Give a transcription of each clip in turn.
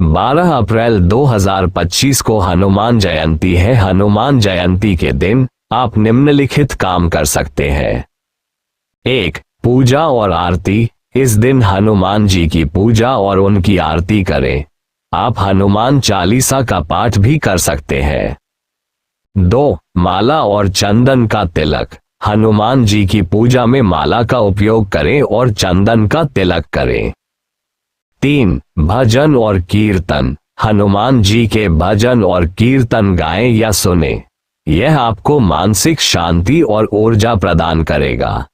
12 अप्रैल 2025 को हनुमान जयंती है। हनुमान जयंती के दिन आप निम्नलिखित काम कर सकते हैं। 1. पूजा और आरती। इस दिन हनुमान जी की पूजा और उनकी आरती करें। आप हनुमान चालीसा का पाठ भी कर सकते हैं। 2. माला और चंदन का तिलक। हनुमान जी की पूजा में माला का उपयोग करें और चंदन का तिलक करें। 3. भजन और कीर्तन। हनुमान जी के भजन और कीर्तन गाएं या सुने। यह आपको मानसिक शांति और ऊर्जा प्रदान करेगा।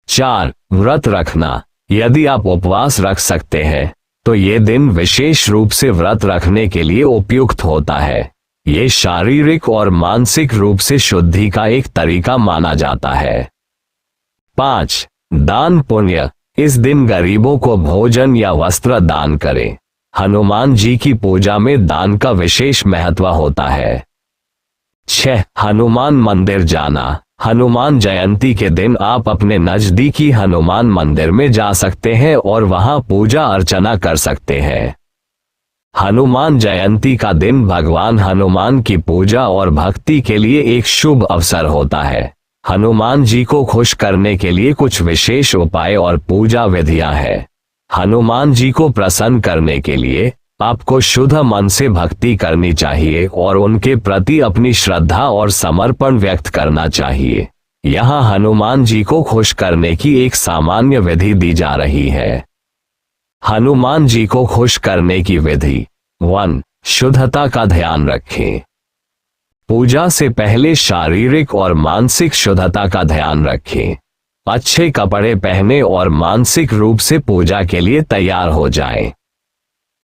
4. व्रत रखना। यदि आप उपवास रख सकते हैं तो ये दिन विशेष रूप से व्रत रखने के लिए उपयुक्त होता है। ये शारीरिक और मानसिक रूप से शुद्धि का एक तरीका माना जाता है। 5. दान पुण्य। इस दिन गरीबों को भोजन या वस्त्र दान करें। हनुमान जी की पूजा में दान का विशेष महत्व होता है। 6. हनुमान मंदिर जाना। हनुमान जयंती के दिन आप अपने नजदीकी हनुमान मंदिर में जा सकते हैं और वहां पूजा अर्चना कर सकते हैं। हनुमान जयंती का दिन भगवान हनुमान की पूजा और भक्ति के लिए एक शुभ अवसर होता है। हनुमान जी को खुश करने के लिए कुछ विशेष उपाय और पूजा विधियां हैं। हनुमान जी को प्रसन्न करने के लिए आपको शुद्ध मन से भक्ति करनी चाहिए और उनके प्रति अपनी श्रद्धा और समर्पण व्यक्त करना चाहिए। यहाँ हनुमान जी को खुश करने की एक सामान्य विधि दी जा रही है। हनुमान जी को खुश करने की विधि। 1. शुद्धता का ध्यान रखें। पूजा से पहले शारीरिक और मानसिक शुद्धता का ध्यान रखें। अच्छे कपड़े पहने और मानसिक रूप से पूजा के लिए तैयार हो जाएं।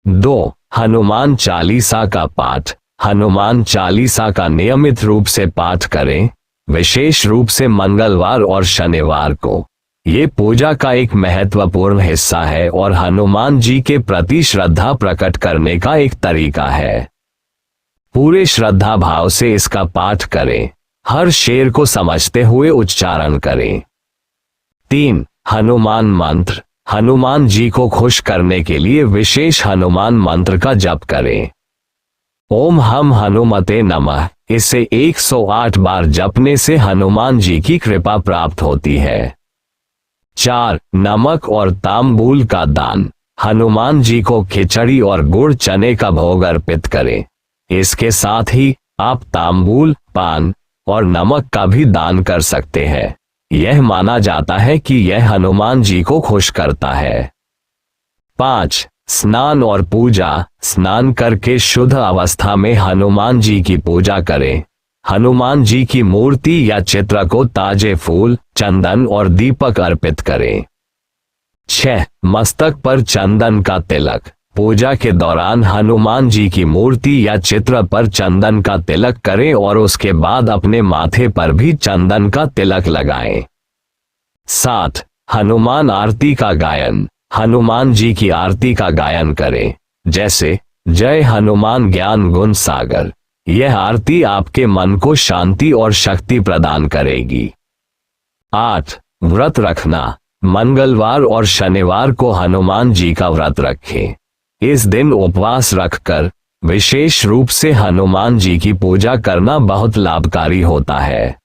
2. हनुमान चालीसा का पाठ। हनुमान चालीसा का नियमित रूप से पाठ करें, विशेष रूप से मंगलवार और शनिवार को। ये पूजा का एक महत्वपूर्ण हिस्सा है और हनुमान जी के प्रति श्रद्धा प्रकट करने का एक तरीका है। पूरे श्रद्धा भाव से इसका पाठ करें। हर शेर को समझते हुए उच्चारण करें। 3. हनुमान मंत्र। हनुमान जी को खुश करने के लिए विशेष हनुमान मंत्र का जप करें। ओम हम हनुमते नमः। इसे 108 बार जपने से हनुमान जी की कृपा प्राप्त होती है। 4. नमक और तांबूल का दान। हनुमान जी को खिचड़ी और गुड़ चने का भोग अर्पित करें। इसके साथ ही आप तांबूल, पान और नमक का भी दान कर सकते हैं। यह माना जाता है कि यह हनुमान जी को खुश करता है। 5. स्नान और पूजा। स्नान करके शुद्ध अवस्था में हनुमान जी की पूजा करें। हनुमान जी की मूर्ति या चित्र को ताजे फूल, चंदन और दीपक अर्पित करें। 6. मस्तक पर चंदन का तिलक। पूजा के दौरान हनुमान जी की मूर्ति या चित्र पर चंदन का तिलक करें और उसके बाद अपने माथे पर भी चंदन का तिलक लगाएं। 7. हनुमान आरती का गायन। हनुमान जी की आरती का गायन करें, जैसे जय हनुमान ज्ञान गुण सागर। यह आरती आपके मन को शांति और शक्ति प्रदान करेगी। 8. व्रत रखना। मंगलवार और शनिवार को हनुमान जी का व्रत रखें। इस दिन उपवास रखकर विशेष रूप से हनुमान जी की पूजा करना बहुत लाभकारी होता है।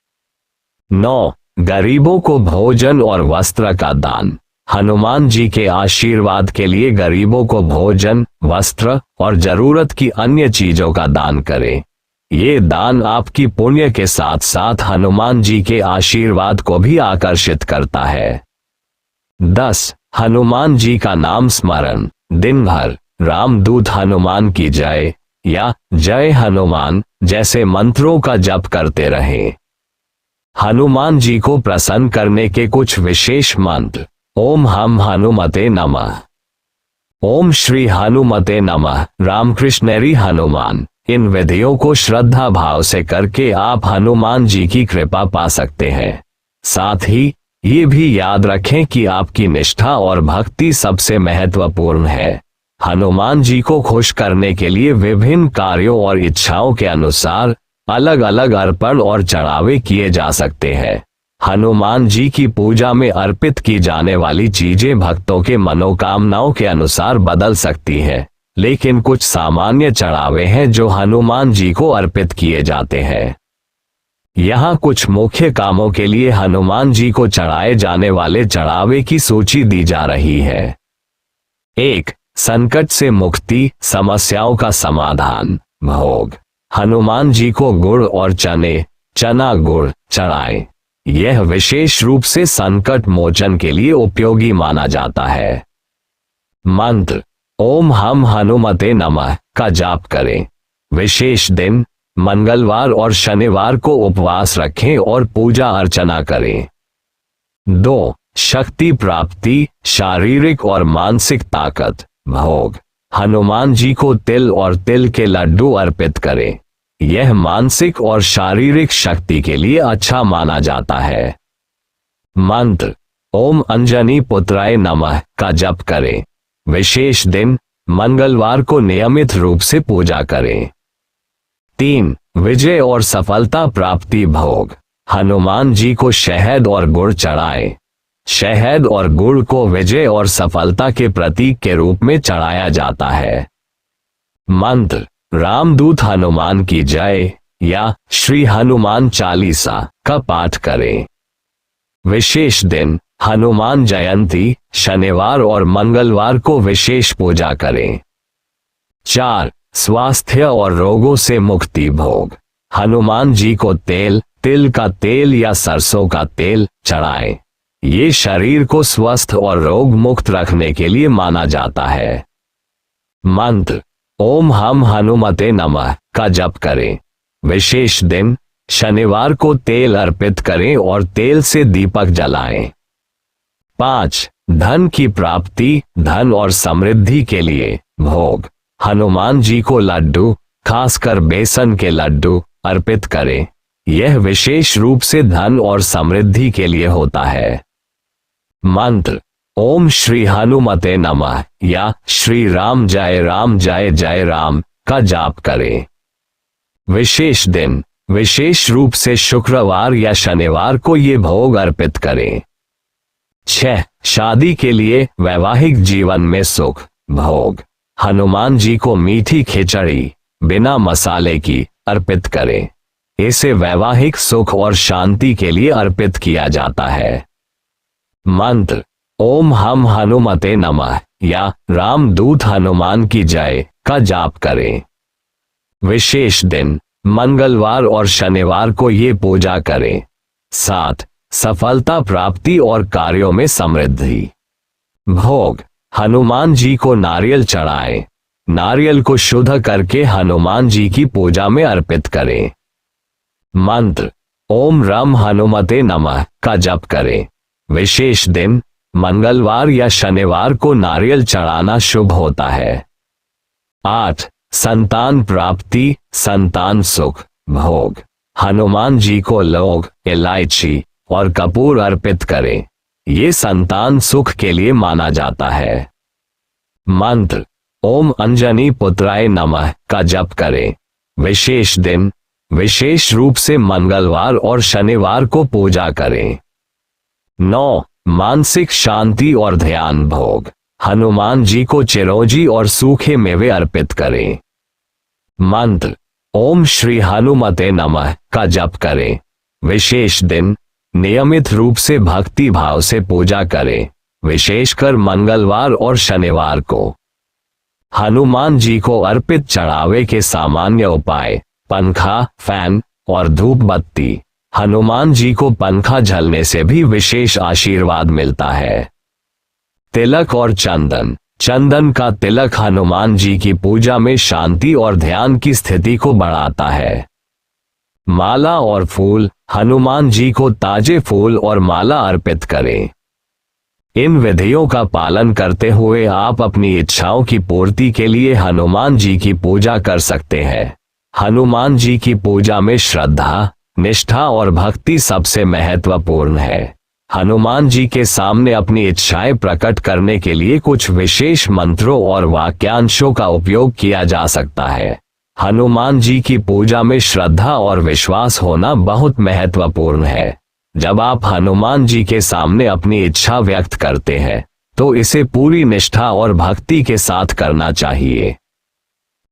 9. गरीबों को भोजन और वस्त्र का दान। हनुमान जी के आशीर्वाद के लिए गरीबों को भोजन, वस्त्र और जरूरत की अन्य चीजों का दान करें। ये दान आपकी पुण्य के साथ साथ हनुमान जी के आशीर्वाद को भी आकर्षित करता है। 10. हनुमान जी का नाम स्मरण। दिन भर रामदूत हनुमान की जय या जय हनुमान जैसे मंत्रों का जप करते रहें। हनुमान जी को प्रसन्न करने के कुछ विशेष मंत्र। ओम हम हनुमते नमः। ओम श्री हनुमते नमः। रामकृष्णरी हनुमान। इन विधियों को श्रद्धा भाव से करके आप हनुमान जी की कृपा पा सकते हैं। साथ ही ये भी याद रखें कि आपकी निष्ठा और भक्ति सबसे महत्वपूर्ण है। हनुमान जी को खुश करने के लिए विभिन्न कार्यों और इच्छाओं के अनुसार अलग अलग अर्पण और चढ़ावे किए जा सकते हैं। हनुमान जी की पूजा में अर्पित की जाने वाली चीजें भक्तों के मनोकामनाओं के अनुसार बदल सकती हैं। लेकिन कुछ सामान्य चढ़ावे हैं जो हनुमान जी को अर्पित किए जाते हैं। यहाँ कुछ मुख्य कामों के लिए हनुमान जी को चढ़ाए जाने वाले चढ़ावे की सूची दी जा रही है। 1. संकट से मुक्ति, समस्याओं का समाधान। भोग, हनुमान जी को गुड़ और चना गुड़ चढ़ाएं। यह विशेष रूप से संकट मोचन के लिए उपयोगी माना जाता है। मंत्र, ओम हम हनुमते नमः का जाप करें। विशेष दिन मंगलवार और शनिवार को उपवास रखें और पूजा अर्चना करें। 2. शक्ति प्राप्ति, शारीरिक और मानसिक ताकत। भोग, हनुमान जी को तिल और तिल के लड्डू अर्पित करें। यह मानसिक और शारीरिक शक्ति के लिए अच्छा माना जाता है। मंत्र, ओम अंजनी पुत्राय नमः का जप करें। विशेष दिन मंगलवार को नियमित रूप से पूजा करें। 3. विजय और सफलता प्राप्ति। भोग, हनुमान जी को शहद और गुड़ चढ़ाएं। शहद और गुड़ को विजय और सफलता के प्रतीक के रूप में चढ़ाया जाता है। मंत्र, रामदूत हनुमान की जय या श्री हनुमान चालीसा का पाठ करें। विशेष दिन हनुमान जयंती, शनिवार और मंगलवार को विशेष पूजा करें। 4. स्वास्थ्य और रोगों से मुक्ति। भोग, हनुमान जी को तिल का तेल या सरसों का तेल चढ़ाएं। ये शरीर को स्वस्थ और रोग मुक्त रखने के लिए माना जाता है। मंत्र, ओम हम हनुमते नमः का जप करें। विशेष दिन शनिवार को तेल अर्पित करें और तेल से दीपक जलाएं। 5. धन की प्राप्ति, धन और समृद्धि के लिए। भोग, हनुमान जी को लड्डू, खासकर बेसन के लड्डू अर्पित करें। यह विशेष रूप से धन और समृद्धि के लिए होता है। मंत्र, ओम श्री हनुमते नमः या श्री राम जय जय राम का जाप करें। विशेष दिन विशेष रूप से शुक्रवार या शनिवार को ये भोग अर्पित करें। 6. शादी के लिए, वैवाहिक जीवन में सुख। भोग, हनुमान जी को मीठी खिचड़ी बिना मसाले की अर्पित करें। इसे वैवाहिक सुख और शांति के लिए अर्पित किया जाता है। मंत्र, ओम हम हनुमते नमः या रामदूत हनुमान की जय का जाप करें। विशेष दिन मंगलवार और शनिवार को ये पूजा करें। 7. सफलता प्राप्ति और कार्यों में समृद्धि। भोग, हनुमान जी को नारियल चढ़ाएं। नारियल को शुद्ध करके हनुमान जी की पूजा में अर्पित करें। मंत्र, ओम रम हनुमते नमः का जप करें। विशेष दिन मंगलवार या शनिवार को नारियल चढ़ाना शुभ होता है। 8. संतान प्राप्ति, संतान सुख। भोग, हनुमान जी को लौंग, इलायची और कपूर अर्पित करें। ये संतान सुख के लिए माना जाता है। मंत्र, ओम अंजनी पुत्राय नमः का जप करें। विशेष दिन विशेष रूप से मंगलवार और शनिवार को पूजा करें। 9. मानसिक शांति और ध्यान। भोग, हनुमान जी को चिरौंजी और सूखे मेवे अर्पित करें। मंत्र, ओम श्री हनुमते नमः का जप करें। विशेष दिन नियमित रूप से भक्ति भाव से पूजा करें, विशेषकर मंगलवार और शनिवार को। हनुमान जी को अर्पित चढ़ावे के सामान्य उपाय: पंखा, फैन और धूप बत्ती। हनुमान जी को पंखा झलने से भी विशेष आशीर्वाद मिलता है। तिलक और चंदन। चंदन का तिलक हनुमान जी की पूजा में शांति और ध्यान की स्थिति को बढ़ाता है। माला और फूल। हनुमान जी को ताजे फूल और माला अर्पित करें। इन विधियों का पालन करते हुए आप अपनी इच्छाओं की पूर्ति के लिए हनुमान जी की पूजा कर सकते हैं। हनुमान जी की पूजा में श्रद्धा, निष्ठा और भक्ति सबसे महत्वपूर्ण है। हनुमान जी के सामने अपनी इच्छाएं प्रकट करने के लिए कुछ विशेष मंत्रों और वाक्यांशों का उपयोग किया जा सकता है। हनुमान जी की पूजा में श्रद्धा और विश्वास होना बहुत महत्वपूर्ण है। जब आप हनुमान जी के सामने अपनी इच्छा व्यक्त करते हैं तो इसे पूरी निष्ठा और भक्ति के साथ करना चाहिए।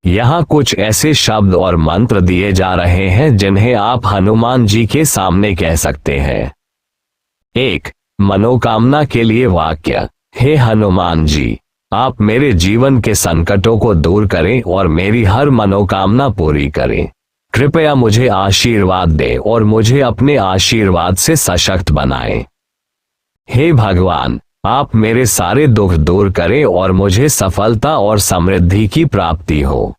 यहाँ कुछ ऐसे शब्द और मंत्र दिए जा रहे हैं जिन्हें आप हनुमान जी के सामने कह सकते हैं। 1. मनोकामना के लिए वाक्य। हे हनुमान जी, आप मेरे जीवन के संकटों को दूर करें और मेरी हर मनोकामना पूरी करें। कृपया मुझे आशीर्वाद दें और मुझे अपने आशीर्वाद से सशक्त बनाएं। हे भगवान, आप मेरे सारे दुख दूर करें और मुझे सफलता और समृद्धि की प्राप्ति हो।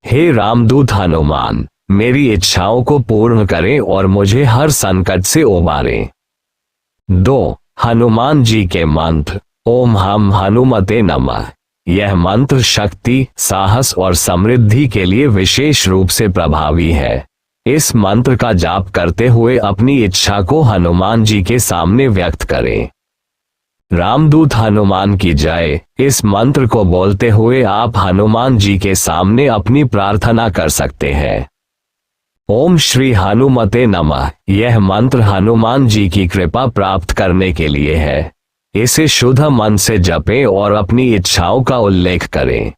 हे रामदूत हनुमान, मेरी इच्छाओं को पूर्ण करें और मुझे हर संकट से उबारें। 2. हनुमान जी के मंत्र। ओम हम हनुमते नमः। यह मंत्र शक्ति, साहस और समृद्धि के लिए विशेष रूप से प्रभावी है। इस मंत्र का जाप करते हुए अपनी इच्छा को हनुमान जी के सामने व्यक्त करें। रामदूत हनुमान की जय। इस मंत्र को बोलते हुए आप हनुमान जी के सामने अपनी प्रार्थना कर सकते हैं। ओम श्री हनुमते नमः। यह मंत्र हनुमान जी की कृपा प्राप्त करने के लिए है। इसे शुद्ध मन से जपें और अपनी इच्छाओं का उल्लेख करें।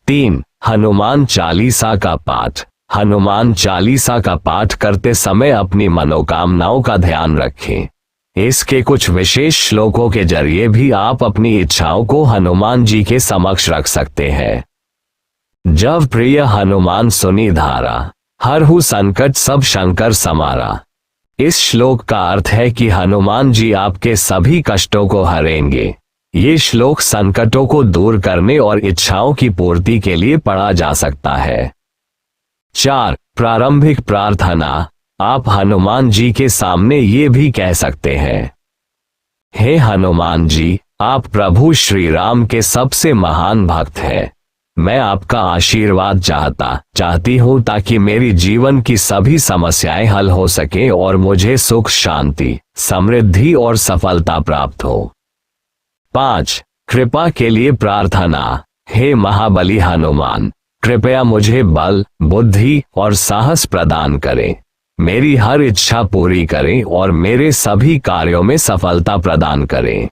3. हनुमान चालीसा का पाठ। हनुमान चालीसा का पाठ करते समय अपनी मनोकामनाओं का ध्यान रखें। इसके कुछ विशेष श्लोकों के जरिए भी आप अपनी इच्छाओं को हनुमान जी के समक्ष रख सकते हैं। जब प्रिय हनुमान सुनी धारा, हरहु संकट सब शंकर समारा। इस श्लोक का अर्थ है कि हनुमान जी आपके सभी कष्टों को हरेंगे। ये श्लोक संकटों को दूर करने और इच्छाओं की पूर्ति के लिए पढ़ा जा सकता है। 4. प्रारंभिक प्रार्थना। आप हनुमान जी के सामने ये भी कह सकते हैं। हे हनुमान जी, आप प्रभु श्री राम के सबसे महान भक्त हैं। मैं आपका आशीर्वाद चाहती हूँ ताकि मेरी जीवन की सभी समस्याएं हल हो सके और मुझे सुख, शांति, समृद्धि और सफलता प्राप्त हो। 5. कृपा के लिए प्रार्थना। हे महाबली हनुमान, कृपया मुझे बल, बुद्धि और साहस प्रदान करें। मेरी हर इच्छा पूरी करें और मेरे सभी कार्यों में सफलता प्रदान करें।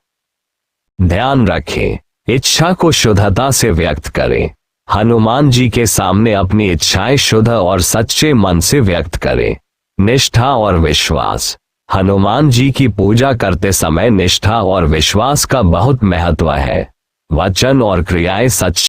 ध्यान रखें, इच्छा को शुद्धता से व्यक्त करें। हनुमान जी के सामने अपनी इच्छाएं शुद्ध और सच्चे मन से व्यक्त करें। निष्ठा और विश्वास। हनुमान जी की पूजा करते समय निष्ठा और विश्वास का बहुत महत्व है। वचन और क्रियाएं सच